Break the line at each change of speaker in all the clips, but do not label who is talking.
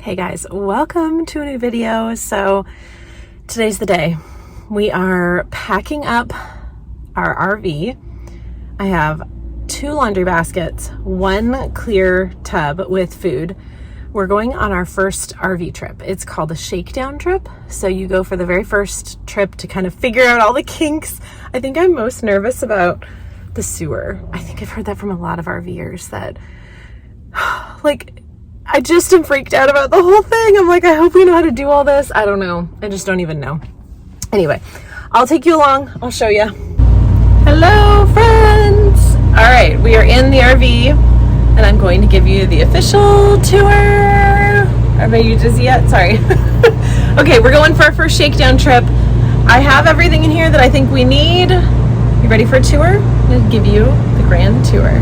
Hey guys, welcome to a new video. So today's the day. We are packing up our RV. I have 2 laundry baskets, 1 clear tub with food. We're going on our first RV trip. It's called a Shakedown Trip. So you go for the very first trip to kind of figure out all the kinks. I think I'm most nervous about the sewer. I think I've heard that from a lot of RVers that I just am freaked out about the whole thing. I'm like, I hope we know how to do all this. I don't know. I just don't even know. Anyway, I'll take you along. I'll show you. Hello, friends. All right, we are in the RV, and I'm going to give you the official tour. Are you dizzy yet? Sorry. Okay, we're going for our first shakedown trip. I have everything in here that I think we need. You ready for a tour? I'm going to give you the grand tour.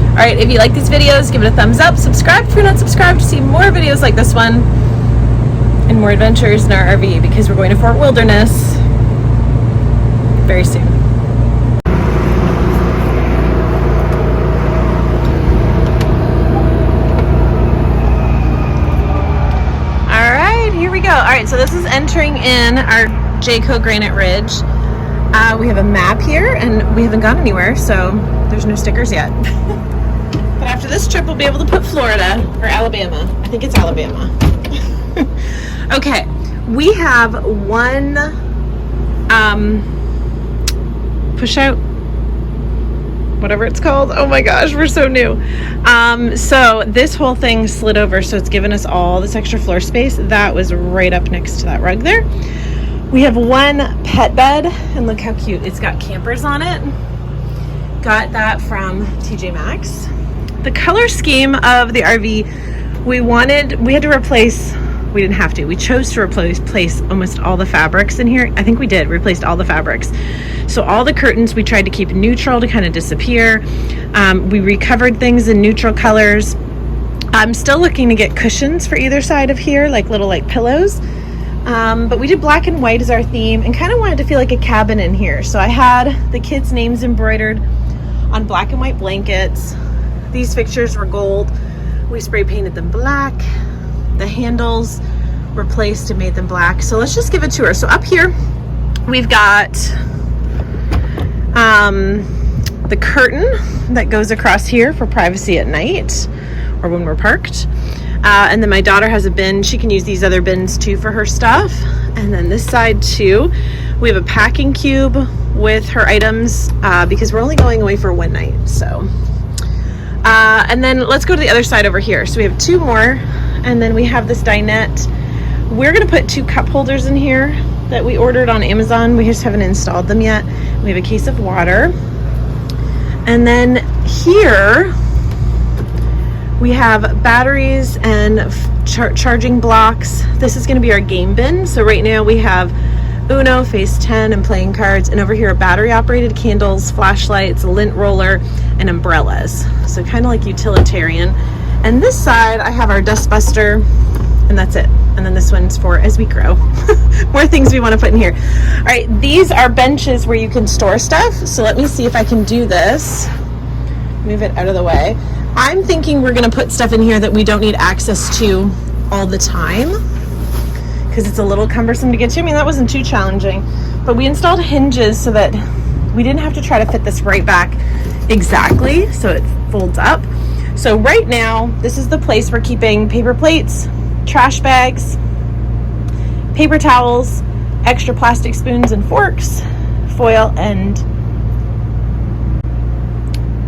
All right, if you like these videos, give it a thumbs up. Subscribe if you're not subscribed to see more videos like this one and more adventures in our RV, because we're going to Fort Wilderness very soon. All right, here we go. All right, so this is entering in our Jayco Granite Ridge. We have a map here, and we haven't gone anywhere, so there's no stickers yet. But after this trip, we'll be able to put Florida or Alabama. I think it's Alabama. Okay, we have 1 push out, whatever it's called. Oh my gosh, we're so new. So this whole thing slid over, so it's given us all this extra floor space. That was right up next to that rug there. We have 1 pet bed, and look how cute. It's got campers on it. Got that from TJ Maxx. The color scheme of the RV, we had to replace, we didn't have to, we chose to replace almost all the fabrics in here. I think we did, replaced all the fabrics. So all the curtains we tried to keep neutral to kind of disappear. We recovered things in neutral colors. I'm still looking to get cushions for either side of here, like little pillows. But we did black and white as our theme, and kind of wanted to feel like a cabin in here. So I had the kids' names embroidered on black and white blankets. These fixtures were gold. We spray painted them black. The handles replaced and made them black. So let's just give a tour. So up here, we've got the curtain that goes across here for privacy at night or when we're parked. And then my daughter has a bin. She can use these other bins too for her stuff. And then this side too, we have a packing cube with her items because we're only going away for 1 night. So. And then let's go to the other side over here. So we have 2 more, and then we have this dinette. We're going to put 2 cup holders in here that we ordered on Amazon. We just haven't installed them yet. We have a case of water. And then here we have batteries and charging blocks. This is going to be our game bin. So right now we have Uno, Phase 10, and playing cards, and over here are battery operated candles, flashlights, a lint roller, and umbrellas. So kind of like utilitarian. And this side I have our dust buster, and that's it. And then this one's for as we grow. More things we want to put in here. All right, these are benches where you can store stuff. So let me see if I can do this. Move it out of the way. I'm thinking we're going to put stuff in here that we don't need access to all the time, because it's a little cumbersome to get to. I mean, that wasn't too challenging, but we installed hinges so that we didn't have to try to fit this right back exactly so it folds up. So right now, this is the place we're keeping paper plates, trash bags, paper towels, extra plastic spoons and forks, foil and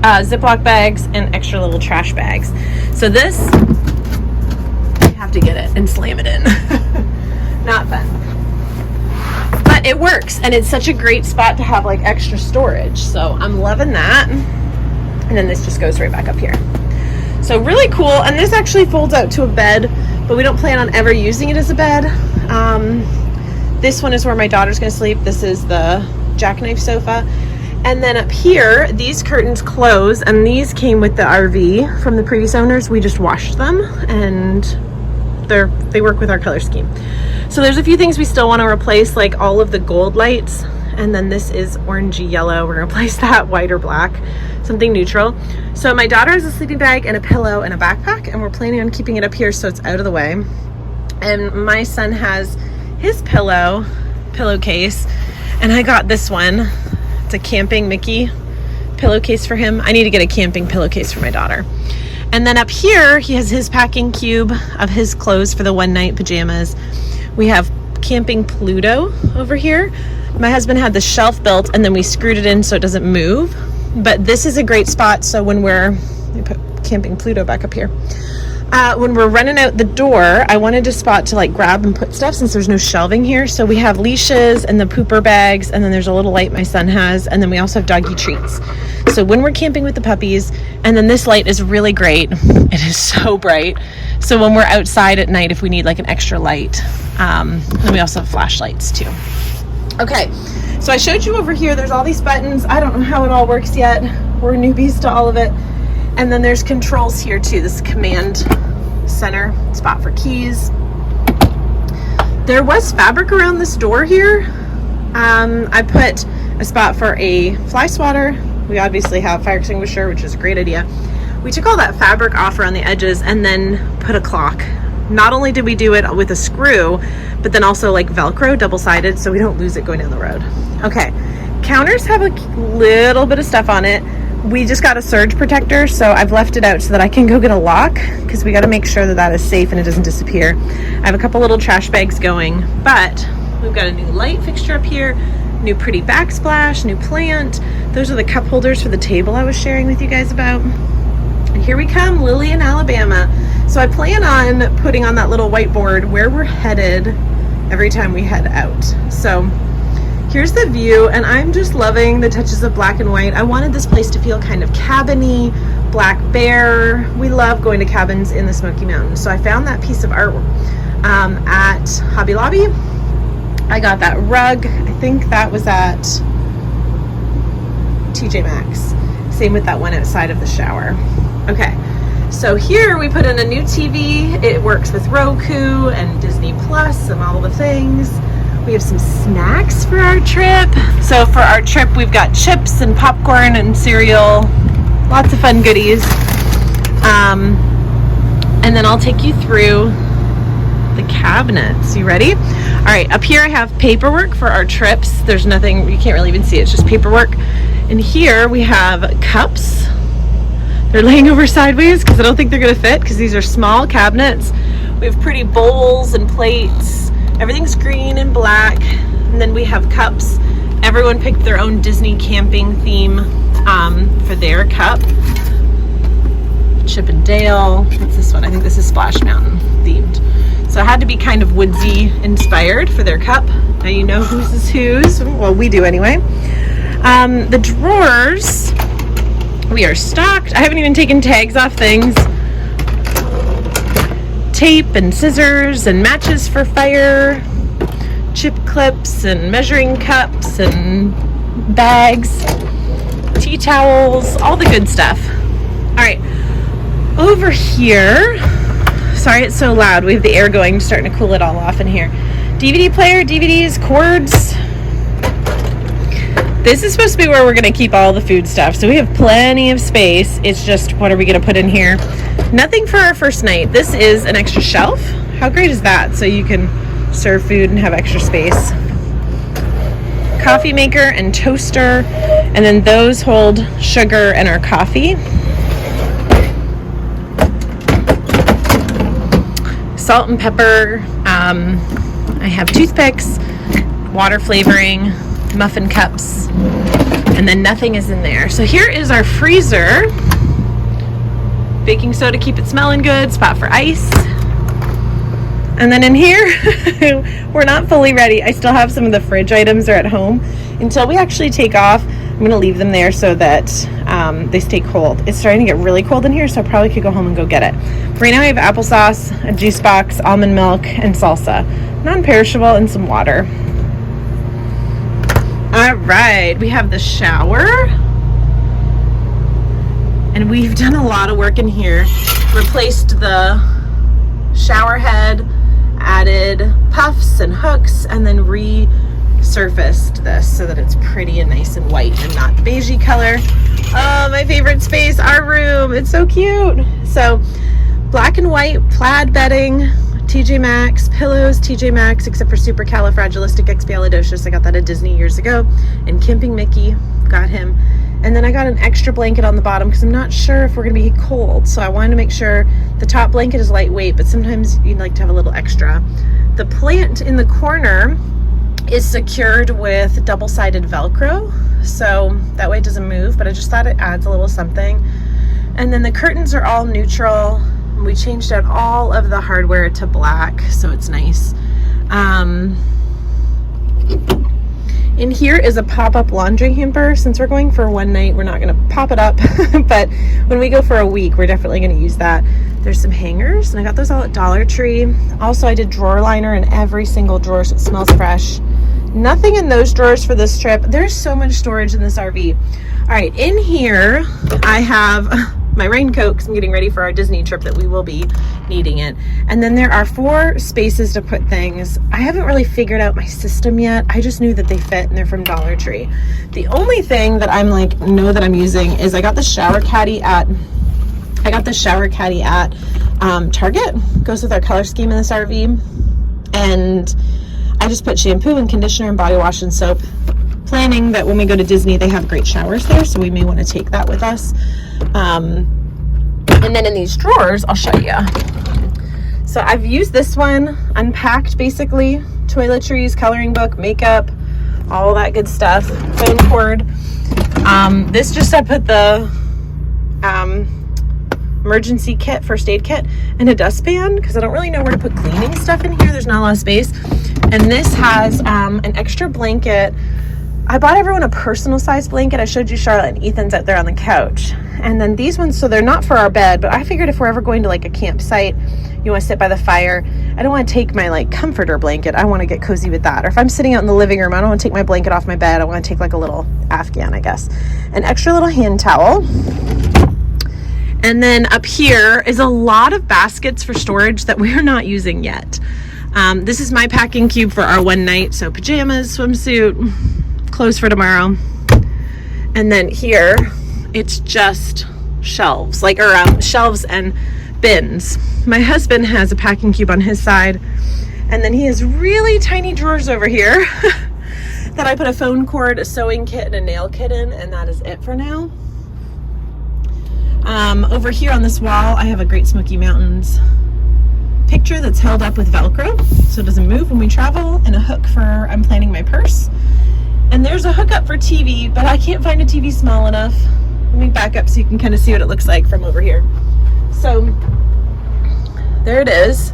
Ziploc bags, and extra little trash bags. So this, I have to get it and slam it in. Not fun, but it works, and it's such a great spot to have extra storage. So I'm loving that. And then this just goes right back up here. So really cool. And this actually folds out to a bed, but we don't plan on ever using it as a bed. This one is where my daughter's gonna sleep. This is the Jackknife Sofa. And then up here, these curtains close, and these came with the RV from the previous owners. We just washed them, and they work with our color scheme. So there's a few things we still want to replace, like all of the gold lights and then this is orangey yellow. We're gonna replace that white or black, something neutral. So my daughter has a sleeping bag and a pillow and a backpack, and we're planning on keeping it up here so it's out of the way. And my son has his pillowcase, and I got this one. It's a camping Mickey pillowcase for him. I need to get a camping pillowcase for my daughter. And then up here, he has his packing cube of his clothes for the one night pajamas. We have camping Pluto over here. My husband had the shelf built and then we screwed it in so it doesn't move. But this is a great spot. So when let me put camping Pluto back up here. When we're running out the door, I wanted a spot to like grab and put stuff since there's no shelving here. So we have leashes and the pooper bags, and then there's a little light my son has, and then we also have doggy treats. So when we're camping with the puppies, and then this light is really great. It is so bright. So when we're outside at night, if we need like an extra light, and we also have flashlights too. Okay, so I showed you over here, there's all these buttons. I don't know how it all works yet. We're newbies to all of it. And then there's controls here too. This command center spot for keys. There was fabric around this door here. I put a spot for a fly swatter. We obviously have fire extinguisher, which is a great idea. We took all that fabric off around the edges and then put a clock. Not only did we do it with a screw, but then also like Velcro, double-sided, so we don't lose it going down the road. Okay, counters have a little bit of stuff on it. We just got a surge protector, so I've left it out so that I can go get a lock, because we got to make sure that that is safe and it doesn't disappear. I have a couple little trash bags going, but we've got a new light fixture up here, new pretty backsplash, new plant. Those are the cup holders for the table I was sharing with you guys about. And here we come, Lillian, Alabama. So I plan on putting on that little whiteboard where we're headed every time we head out. So here's the view, and I'm just loving the touches of black and white. I wanted this place to feel kind of cabin-y, black bear. We love going to cabins in the Smoky Mountains. So I found that piece of art at Hobby Lobby. I got that rug. I think that was at TJ Maxx. Same with that one outside of the shower. Okay, so here we put in a new TV. It works with Roku and Disney Plus and all the things. We have some snacks for our trip. So for our trip, we've got chips and popcorn and cereal, lots of fun goodies. And then I'll take you through the cabinets. You ready? All right, up here I have paperwork for our trips. There's nothing, you can't really even see it, it's just paperwork. And here we have cups. They're laying over sideways because I don't think they're gonna fit, because these are small cabinets. We have pretty bowls and plates. Everything's green and black. And then we have cups. Everyone picked their own Disney camping theme for their cup. Chip and Dale. What's this one? I think this is Splash Mountain themed. So it had to be kind of woodsy inspired for their cup. Now you know whose is whose. Well, we do anyway. The drawers, we are stocked. I haven't even taken tags off things. Tape and scissors and matches for fire, chip clips and measuring cups and bags, tea towels, all the good stuff. All right, over here, sorry it's so loud, we have the air going, starting to cool it all off in here. DVD player, DVDs, cords. This is supposed to be where we're gonna keep all the food stuff, so we have plenty of space. It's just, what are we gonna put in here? Nothing for our first night. This is an extra shelf. How great is that? So you can serve food and have extra space. Coffee maker and toaster, and then those hold sugar and our coffee. Salt and pepper. I have toothpicks, water flavoring, muffin cups, and then nothing is in there. So here is our freezer. Baking soda, keep it smelling good, spot for ice. And then in here, we're not fully ready. I still have some of the fridge items are at home. Until we actually take off, I'm gonna leave them there so that they stay cold. It's starting to get really cold in here, so I probably could go home and go get it. Right now I have applesauce, a juice box, almond milk, and salsa. Non-perishable, and some water. All right, we have the shower. And we've done a lot of work in here. Replaced the shower head, added puffs and hooks, and then surfaced this so that it's pretty and nice and white and not the beigey color. Oh, my favorite space, our room. It's so cute. So black and white plaid bedding, TJ Maxx, pillows, TJ Maxx, except for supercalifragilisticexpialidocious. I got that at Disney years ago. And Camping Mickey, got him. And then I got an extra blanket on the bottom because I'm not sure if we're gonna be cold. So I wanted to make sure the top blanket is lightweight, but sometimes you'd like to have a little extra. The plant in the corner is secured with double-sided Velcro, so that way it doesn't move, but I just thought it adds a little something. And then the curtains are all neutral. We changed out all of the hardware to black, so it's nice. In here is a pop-up laundry hamper. Since we're going for one night, we're not gonna pop it up, but when we go for a week, we're definitely gonna use that. There's some hangers, and I got those all at Dollar Tree. Also, I did drawer liner in every single drawer, so it smells fresh. Nothing in those drawers for this trip. There's so much storage in this RV. All right, in here, I have my raincoat because I'm getting ready for our Disney trip that we will be needing it. And then there are 4 spaces to put things. I haven't really figured out my system yet. I just knew that they fit and they're from Dollar Tree. The only thing that I'm like, know that I'm using is I got the shower caddy at Target. Goes with our color scheme in this RV. And I just put shampoo and conditioner and body wash and soap, planning that when we go to Disney, they have great showers there, so we may want to take that with us. And then in these drawers, I'll show you. So I've used this one, unpacked basically, toiletries, coloring book, makeup, all that good stuff, phone cord. This just I put the emergency kit, first aid kit, and a dustpan because I don't really know where to put cleaning stuff in here. There's not a lot of space. And this has an extra blanket. I bought everyone a personal size blanket. I showed you Charlotte and Ethan's out there on the couch. And then these ones, so they're not for our bed, but I figured if we're ever going to like a campsite, you want to sit by the fire, I don't want to take my like comforter blanket. I want to get cozy with that. Or if I'm sitting out in the living room, I don't want to take my blanket off my bed. I want to take like a little Afghan, I guess. An extra little hand towel. And then up here is a lot of baskets for storage that we're not using yet. This is my packing cube for our one night. So pajamas, swimsuit, clothes for tomorrow. And then here, it's just shelves, shelves and bins. My husband has a packing cube on his side. And then he has really tiny drawers over here that I put a phone cord, a sewing kit, and a nail kit in. And that is it for now. Over here on this wall, I have a Great Smoky Mountains picture that's held up with Velcro so it doesn't move when we travel, and a hook for, I'm planning my purse. And there's a hookup for TV, but I can't find a TV small enough. Let me back up so you can kind of see what it looks like from over here. So there it is.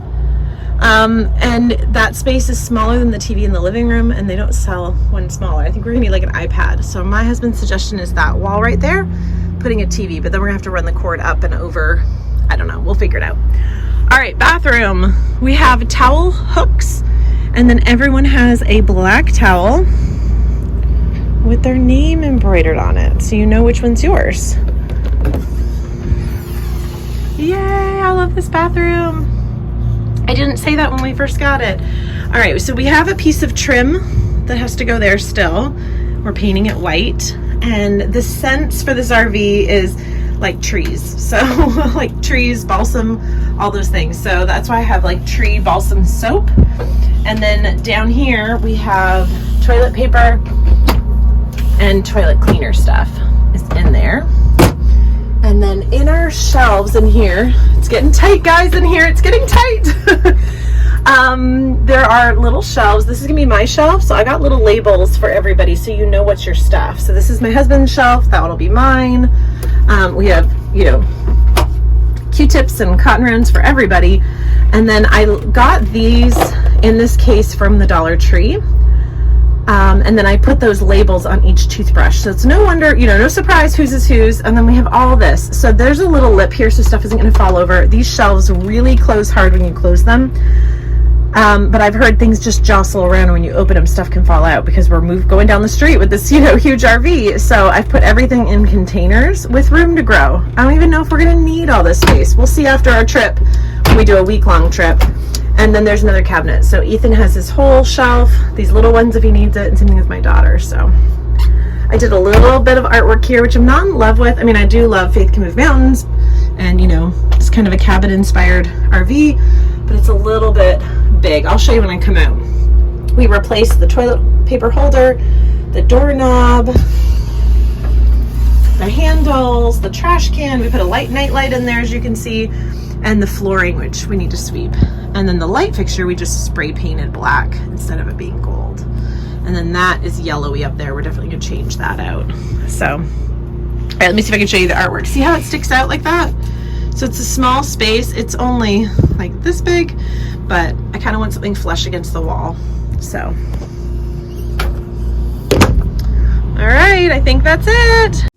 And that space is smaller than the TV in the living room, and they don't sell one smaller. I think we're gonna need like an iPad. So my husband's suggestion is that wall right there, putting a TV, but then we're gonna have to run the cord up and over. I don't know, we'll figure it out. All right, bathroom. We have towel hooks, and then everyone has a black towel with their name embroidered on it, so you know which one's yours. Yay, I love this bathroom. I didn't say that when we first got it. All right, so we have a piece of trim that has to go there still. We're painting it white, and the scents for this RV is like trees. So like trees, balsam, all those things. So that's why I have like tree balsam soap. And then down here we have toilet paper and toilet cleaner stuff is in there. And then in our shelves in here, it's getting tight, guys, in here, it's getting tight. There are little shelves. This is gonna be my shelf, so I got little labels for everybody so you know what's your stuff. So this is my husband's shelf, that one will be mine. We have, you know, Q-tips and cotton rounds for everybody. And then I got these in this case from the Dollar Tree. And then I put those labels on each toothbrush. So it's no wonder, you know, no surprise whose is whose. And then we have all this. So there's a little lip here so stuff isn't gonna fall over. These shelves really close hard when you close them. But I've heard things just jostle around when you open them, stuff can fall out because we're going down the street with this, you know, huge RV. So I've put everything in containers with room to grow. I don't even know if we're gonna need all this space. We'll see after our trip when we do a week-long trip. And then there's another cabinet. So Ethan has his whole shelf, these little ones if he needs it, and something with my daughter. So I did a little bit of artwork here, which I'm not in love with. I mean, I do love Faith Can Move Mountains, and you know, it's kind of a cabin inspired RV, but it's a little bit big. I'll show you when I come out. We replaced the toilet paper holder, the doorknob, the handles, the trash can. We put a night light in there, as you can see, and the flooring, which we need to sweep. And then the light fixture, we just spray painted black instead of it being gold. And then that is yellowy up there. We're definitely gonna change that out. So, all right, let me see if I can show you the artwork. See how it sticks out like that? So it's a small space. It's only like this big, but I kind of want something flush against the wall. So, all right, I think that's it.